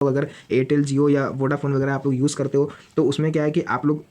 अगर एयरटेल, जियो या वोडाफोन वगैरह आप लोग यूज़ करते हो तो उसमें क्या है कि आप लोग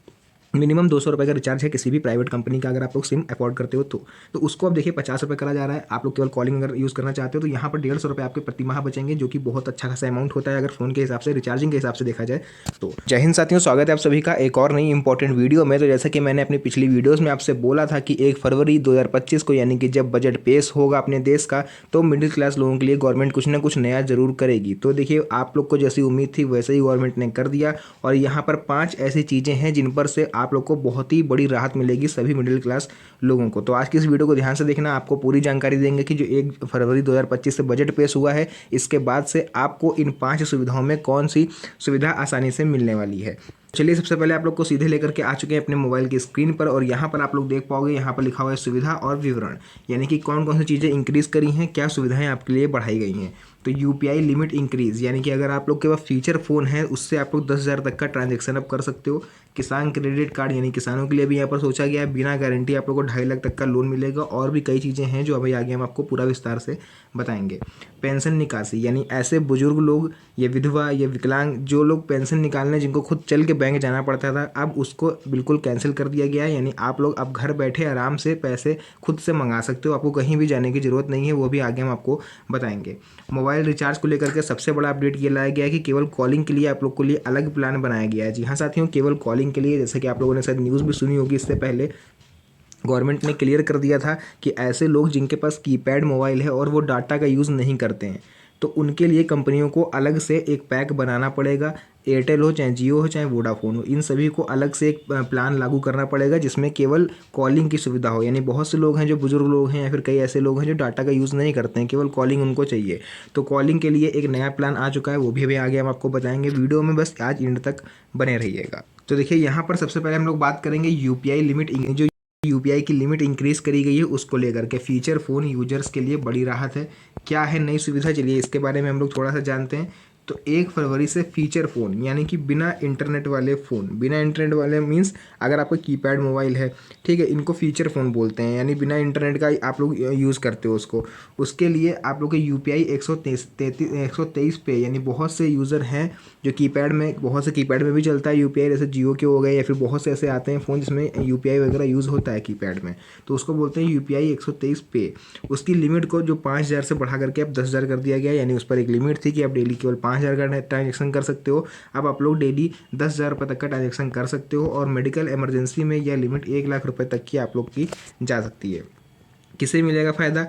मिनिमम 200 रुपये का रिचार्ज है किसी भी प्राइवेट कंपनी का, अगर आप लोग सिम अफोर्ड करते हो तो उसको अब देखिए 50 रुपये करा जा रहा है। आप लोग केवल कॉलिंग अगर यूज़ करना चाहते हो तो यहाँ पर 150 रुपये आपके प्रति माह बचेंगे, जो कि बहुत अच्छा खासा अमाउंट होता है अगर फ़ोन के हिसाब से, रिचार्जिंग के हिसाब से देखा जाए तो। जय हिंद साथियों, स्वागत है आप सभी का एक और नई इंपॉर्टेंट वीडियो में। तो जैसा कि मैंने अपनी पिछली वीडियोज़ में आपसे बोला था कि 1 फरवरी 2025 को, यानी कि जब बजट पेश होगा अपने देश का, तो मिडिल क्लास लोगों के लिए गवर्नमेंट कुछ ना कुछ नया जरूर करेगी। तो देखिए, आप लोग को जैसी उम्मीद थी वैसे ही गवर्नमेंट ने कर दिया, और यहाँ पर 5 ऐसी चीज़ें हैं जिन पर से आप लोग को बहुत ही बड़ी राहत मिलेगी सभी मिडिल क्लास लोगों को। तो आज की इस वीडियो को ध्यान से देखना, आपको पूरी जानकारी देंगे कि जो 1 फरवरी 2025 से बजट पेश हुआ है, इसके बाद से आपको इन 5 सुविधाओं में कौन सी सुविधा आसानी से मिलने वाली है। चलिए, सबसे पहले आप लोग को सीधे लेकर के आ चुके हैं अपने मोबाइल की स्क्रीन पर, और यहाँ पर आप लोग देख पाओगे, यहाँ पर लिखा हुआ है सुविधा और विवरण, यानी कि कौन कौन सी चीज़ें इंक्रीज करी हैं, क्या सुविधाएं आपके लिए बढ़ाई गई हैं। तो यूपीआई लिमिट इंक्रीज, यानी कि अगर आप लोग के पास फीचर फ़ोन है उससे आप लोग 10,000 तक का ट्रांजैक्शन अब कर सकते हो। किसान क्रेडिट कार्ड, यानी किसानों के लिए भी यहाँ पर सोचा गया है, बिना गारंटी आप लोग को 2.5 लाख तक का लोन मिलेगा, और भी कई चीज़ें हैं जो अभी आगे हम आपको पूरा विस्तार से बताएंगे। पेंशन निकासी, यानी ऐसे बुजुर्ग लोग या विधवा या विकलांग जो लोग पेंशन निकालने, जिनको खुद चल के बैंक जाना पड़ता था, अब उसको बिल्कुल कैंसिल कर दिया गया है। यानी आप लोग अब घर बैठे आराम से पैसे खुद से मंगा सकते हो, आपको कहीं भी जाने की ज़रूरत नहीं है, वो भी आगे हम आपको बताएंगे। मोबाइल रिचार्ज को लेकर के सबसे बड़ा अपडेट ये लाया गया है कि केवल कॉलिंग के लिए आप लोग के लिए अलग प्लान बनाया गया है। जी हाँ साथियों, केवल कॉलिंग के लिए, जैसे कि आप लोगों ने शायद न्यूज़ भी सुनी होगी इससे पहले, गवर्नमेंट ने क्लियर कर दिया था कि ऐसे लोग जिनके पास कीपैड मोबाइल है और वो डाटा का यूज़ नहीं करते हैं, तो उनके लिए कंपनियों को अलग से एक पैक बनाना पड़ेगा। एयरटेल हो चाहे जियो हो चाहे वोडाफोन हो, इन सभी को अलग से एक प्लान लागू करना पड़ेगा जिसमें केवल कॉलिंग की सुविधा हो। यानी बहुत से लोग हैं जो बुजुर्ग लोग हैं या फिर कई ऐसे लोग हैं जो डाटा का यूज़ नहीं करते हैं, केवल कॉलिंग उनको चाहिए। तो कॉलिंग के लिए एक नया प्लान आ चुका है, वो भी अभी आगे हम आपको बताएंगे वीडियो में, बस आज एंड तक बने रहिएगा। तो देखिए, यहाँ पर सबसे पहले हम लोग बात करेंगे यूपीआई लिमिट, जो यूपीआई की लिमिट इंक्रीज करी गई है उसको लेकर के। फीचर फ़ोन यूजर्स के लिए बड़ी राहत है। क्या है नई सुविधा, चलिए इसके बारे में हम लोग थोड़ा सा जानते हैं। तो 1 फरवरी से फीचर फ़ोन, यानी कि बिना इंटरनेट वाले फ़ोन, बिना इंटरनेट वाले मीन्स अगर आपका कीपैड मोबाइल है, ठीक है, इनको फीचर फ़ोन बोलते हैं, यानी बिना इंटरनेट का आप लोग यूज़ करते हो उसको, उसके लिए आप लोग के यूपीआई 123 पे, यानी बहुत से यूज़र हैं जो कीपैड में, बहुत से कीपैड में भी चलता है यूपीआई, जैसे जियो के हो गए, या फिर बहुत से ऐसे आते हैं फ़ोन जिसमें यूपीआई वगैरह यूज़ होता है कीपैड में, तो उसको बोलते हैं यूपीआई 123 पे। उसकी लिमिट को जो 5,000 से बढ़ा करके अब 10,000 कर दिया गया है। यानी उस पर एक लिमिट थी कि आप डेली केवल 5,000 का ट्रांजेक्शन कर सकते हो, अब आप लोग डेली 10,000 रुपये तक का ट्रांजेक्शन कर सकते हो, और मेडिकल इमरजेंसी में यह लिमिट 1 लाख रुपये तक की आप लोग की जा सकती है। किसे मिलेगा फ़ायदा?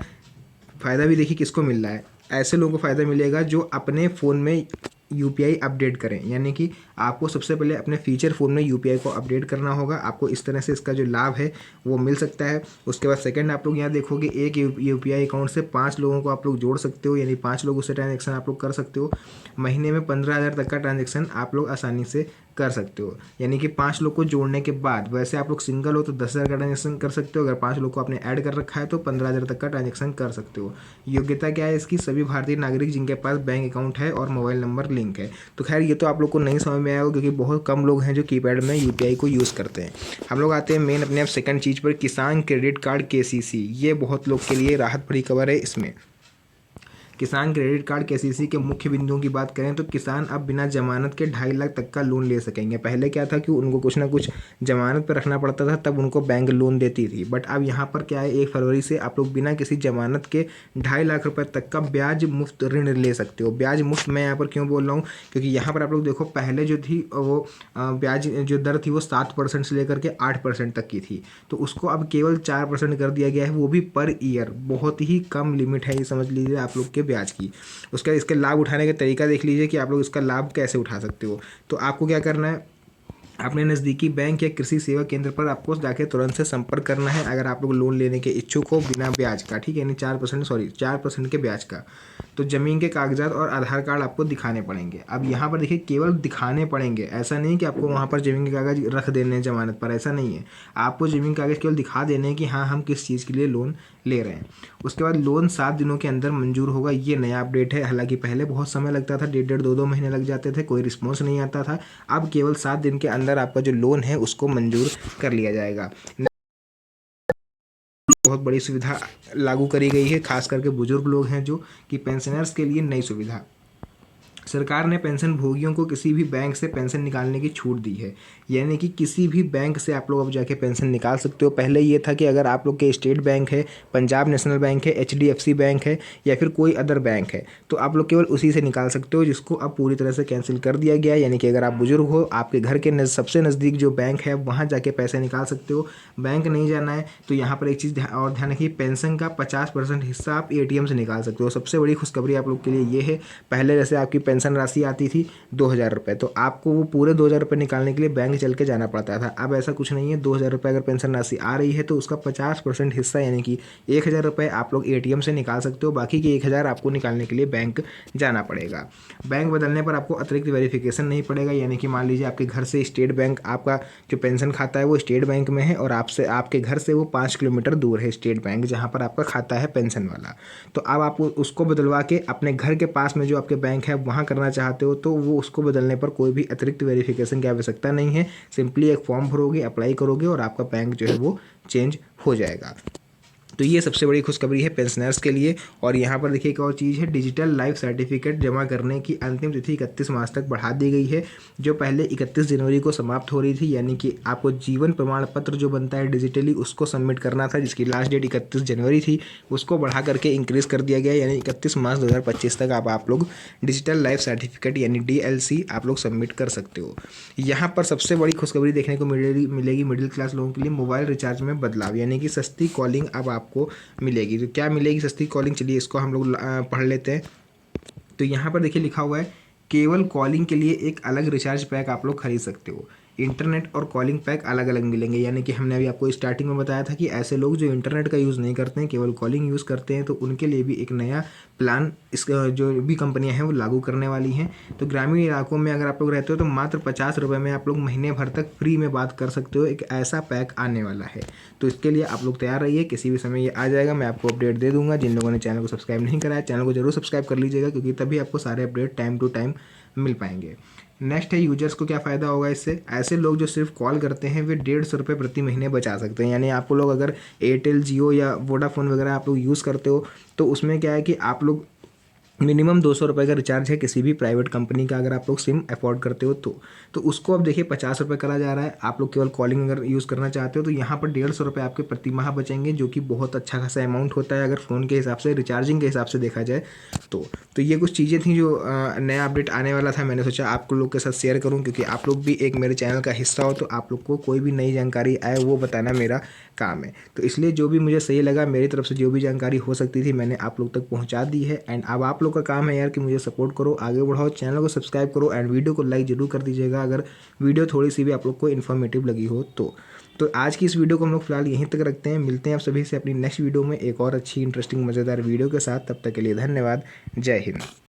फ़ायदा भी देखिए किसको मिल रहा है। ऐसे लोगों को फ़ायदा मिलेगा जो अपने फ़ोन में यूपीआई अपडेट करें, यानी कि आपको सबसे पहले अपने फीचर फ़ोन में यूपीआई को अपडेट करना होगा, आपको इस तरह से इसका जो लाभ है वो मिल सकता है। उसके बाद सेकंड, आप लोग यहाँ देखोगे एक यूपीआई अकाउंट से 5 लोगों को आप लोग जोड़ सकते हो, यानी 5 लोगों से ट्रांजेक्शन आप लोग कर सकते हो। महीने में 15,000 तक का ट्रांजेक्शन आप लोग आसानी से कर सकते हो, यानी कि 5 लोग को जोड़ने के बाद, वैसे आप लोग सिंगल हो तो 10,000 का ट्रांजेक्शन कर सकते हो, अगर 5 लोग को आपने ऐड कर रखा है तो 15,000 तक का ट्रांजेक्शन कर सकते हो। योग्यता क्या है इसकी? सभी भारतीय नागरिक जिनके पास बैंक अकाउंट है और मोबाइल नंबर लिंक है। तो खैर ये तो आप लोग को नहीं समझ में आया होगा, क्योंकि बहुत कम लोग हैं जो कीपैड में यूपीआई को यूज़ करते हैं। हम लोग आते हैं मेन अपने आप सेकंड चीज़ पर, किसान क्रेडिट कार्ड केसीसी। ये बहुत लोग के लिए राहत भरी खबर है। इसमें किसान क्रेडिट कार्ड केसीसी के मुख्य बिंदुओं की बात करें तो किसान अब बिना जमानत के 2.5 लाख तक का लोन ले सकेंगे। पहले क्या था कि उनको कुछ ना कुछ जमानत पर रखना पड़ता था, तब उनको बैंक लोन देती थी, बट अब यहाँ पर क्या है, 1 फरवरी से आप लोग बिना किसी जमानत के 2.5 लाख रुपये तक का ब्याज मुफ्त ऋण ले सकते हो। ब्याज मुफ्त मैं यहाँ पर क्यों बोल रहा हूँ, क्योंकि यहाँ पर आप लोग देखो, पहले जो थी वो ब्याज जो दर थी वो 7% से लेकर के 8% तक की थी, तो उसको अब केवल 4% कर दिया गया है, वो भी पर ईयर। बहुत ही कम लिमिट है, ये समझ लीजिए आप लोग के ब्याज की। उसका इसके लाभ उठाने का तरीका देख लीजिए कि आप लोग इसका लाभ कैसे उठा सकते हो। तो आपको क्या करना है, अपने नज़दीकी बैंक या कृषि सेवा केंद्र पर आपको जाके तुरंत से संपर्क करना है, अगर आप लोग लोन लेने के इच्छुक हो बिना ब्याज का, ठीक है, यानी 4% के ब्याज का। तो ज़मीन के कागजात और आधार कार्ड आपको दिखाने पड़ेंगे। अब यहाँ पर देखिए, केवल दिखाने पड़ेंगे, ऐसा नहीं कि आपको वहाँ पर ज़मीन के कागज रख देने हैं जमानत पर, ऐसा नहीं है। आपको ज़मीन कागज केवल दिखा देने हैं कि हाँ हम किस चीज़ के लिए लोन ले रहे हैं। उसके बाद लोन 7 दिनों के अंदर मंजूर होगा, ये नया अपडेट है। हालांकि पहले बहुत समय लगता था, 1.5 2 महीने लग जाते थे, कोई रिस्पॉन्स नहीं आता था। अब केवल 7 दिन के अंदर आपका जो लोन है उसको मंजूर कर लिया जाएगा। बहुत बड़ी सुविधा लागू करी गई है, खास करके बुजुर्ग लोग हैं जो कि पेंशनर्स के लिए नई सुविधा। सरकार ने पेंशन भोगियों को किसी भी बैंक से पेंशन निकालने की छूट दी है, यानी कि किसी भी बैंक से आप लोग अब जाके पेंशन निकाल सकते हो। पहले ये था कि अगर आप लोग के स्टेट बैंक है, पंजाब नेशनल बैंक है, HDFC बैंक है या फिर कोई अदर बैंक है, तो आप लोग केवल उसी से निकाल सकते हो, जिसको अब पूरी तरह से कैंसिल कर दिया गया है। यानी कि अगर आप बुजुर्ग हो, आपके घर के सबसे नज़दीक जो बैंक है वहाँ जाके पैसे निकाल सकते हो, बैंक नहीं जाना है। तो यहाँ पर एक चीज़ और ध्यान रखिए, पेंशन का 50% हिस्सा आप ATM से निकाल सकते हो। सबसे बड़ी खुशखबरी आप लोग के लिए ये है, पहले जैसे आपकी पेंशन राशि आती थी 2,000 रुपये, तो आपको वो पूरे 2,000 रुपये निकालने के लिए बैंक चल के जाना पड़ता था। अब ऐसा कुछ नहीं है, 2,000 रुपये अगर पेंशन राशि आ रही है तो उसका 50% हिस्सा यानी कि 1,000 रुपये आप लोग ATM से निकाल सकते हो, बाकी के 1,000 आपको निकालने के लिए बैंक जाना पड़ेगा। बैंक बदलने पर आपको अतिरिक्त वेरिफिकेशन नहीं पड़ेगा, यानी कि मान लीजिए आपके घर से स्टेट बैंक, आपका जो पेंशन खाता है वो स्टेट बैंक में है और आपसे आपके घर से वो 5 किलोमीटर दूर है स्टेट बैंक जहाँ पर आपका खाता है पेंशन वाला, तो अब आप उसको बदलवा के अपने घर के पास में जो आपके बैंक है वहाँ करना चाहते हो, तो वो उसको बदलने पर कोई भी अतिरिक्त वेरिफिकेशन की आवश्यकता नहीं है। सिंपली एक फॉर्म भरोगे, अप्लाई करोगे और आपका बैंक जो है वो चेंज हो जाएगा। तो ये सबसे बड़ी खुशखबरी है पेंशनर्स के लिए। और यहाँ पर देखिए एक और चीज़ है, डिजिटल लाइफ सर्टिफिकेट जमा करने की अंतिम तिथि 31 मार्च तक बढ़ा दी गई है, जो पहले 31 जनवरी को समाप्त हो रही थी। यानी कि आपको जीवन प्रमाण पत्र जो बनता है डिजिटली उसको सबमिट करना था, जिसकी लास्ट डेट 31 जनवरी थी, उसको बढ़ा करके इंक्रीज़ कर दिया गया, यानी 31 मार्च 2025 तक आप लोग डिजिटल लाइफ सर्टिफिकेट यानी DLC आप लोग सबमिट कर सकते हो। यहाँ पर सबसे बड़ी खुशखबरी देखने को मिलेगी मिडिल क्लास लोगों के लिए, मोबाइल रिचार्ज में बदलाव, यानी कि सस्ती कॉलिंग अब आपको मिलेगी। तो क्या मिलेगी सस्ती कॉलिंग, चलिए इसको हम लोग पढ़ लेते हैं। तो यहाँ पर देखिए लिखा हुआ है, केवल कॉलिंग के लिए एक अलग रिचार्ज पैक आप लोग खरीद सकते हो। इंटरनेट और कॉलिंग पैक अलग अलग मिलेंगे, यानी कि हमने अभी आपको स्टार्टिंग में बताया था कि ऐसे लोग जो इंटरनेट का यूज़ नहीं करते हैं, केवल कॉलिंग यूज़ करते हैं, तो उनके लिए भी एक नया प्लान इसका जो भी कंपनियां हैं वो लागू करने वाली हैं। तो ग्रामीण इलाकों में अगर आप लोग रहते हो तो मात्र 50 रुपये में आप लोग महीने भर तक फ्री में बात कर सकते हो, एक ऐसा पैक आने वाला है। तो इसके लिए आप लोग तैयार रहिए, किसी भी समय ये आ जाएगा, मैं आपको अपडेट दे दूंगा। जिन लोगों ने चैनल को सब्सक्राइब नहीं करा है, चैनल को जरूर सब्सक्राइब कर लीजिएगा, क्योंकि तभी आपको सारे अपडेट टाइम टू टाइम मिल पाएंगे। नेक्स्ट है, यूजर्स को क्या फ़ायदा होगा इससे। ऐसे लोग जो सिर्फ कॉल करते हैं वे 150 रुपये प्रति महीने बचा सकते हैं। यानी आप लोग अगर एयरटेल, जियो या वोडाफोन वगैरह आप लोग यूज़ करते हो, तो उसमें क्या है कि आप लोग मिनिमम 200 रुपये का रिचार्ज है किसी भी प्राइवेट कंपनी का, अगर आप लोग सिम अफोर्ड करते हो तो उसको अब देखिए 50 रुपये करा जा रहा है। आप लोग केवल कॉलिंग अगर यूज़ करना चाहते हो तो यहाँ पर 150 रुपये आपके प्रति माह बचेंगे, जो कि बहुत अच्छा खासा अमाउंट होता है अगर फ़ोन के हिसाब से, रिचार्जिंग के हिसाब से देखा जाए तो ये कुछ चीज़ें थी जो नया अपडेट आने वाला था, मैंने सोचा आप लोग के साथ शेयर करूँ, क्योंकि आप लोग भी एक मेरे चैनल का हिस्सा हो, तो आप लोग को कोई भी नई जानकारी आए वो बताना मेरा काम है। तो इसलिए जो भी मुझे सही लगा, मेरी तरफ से जो भी जानकारी हो सकती थी मैंने आप लोग तक पहुंचा दी है। एंड अब आप लोग का काम है यार कि मुझे सपोर्ट करो, आगे बढ़ाओ, चैनल को सब्सक्राइब करो एंड वीडियो को लाइक जरूर कर दीजिएगा अगर वीडियो थोड़ी सी भी आप लोग को इन्फॉर्मेटिव लगी हो तो आज की इस वीडियो को हम लोग फिलहाल यहीं तक रखते हैं। मिलते हैं आप सभी से अपनी नेक्स्ट वीडियो में एक और अच्छी इंटरेस्टिंग मज़ेदार वीडियो के साथ। तब तक के लिए धन्यवाद। जय हिंद।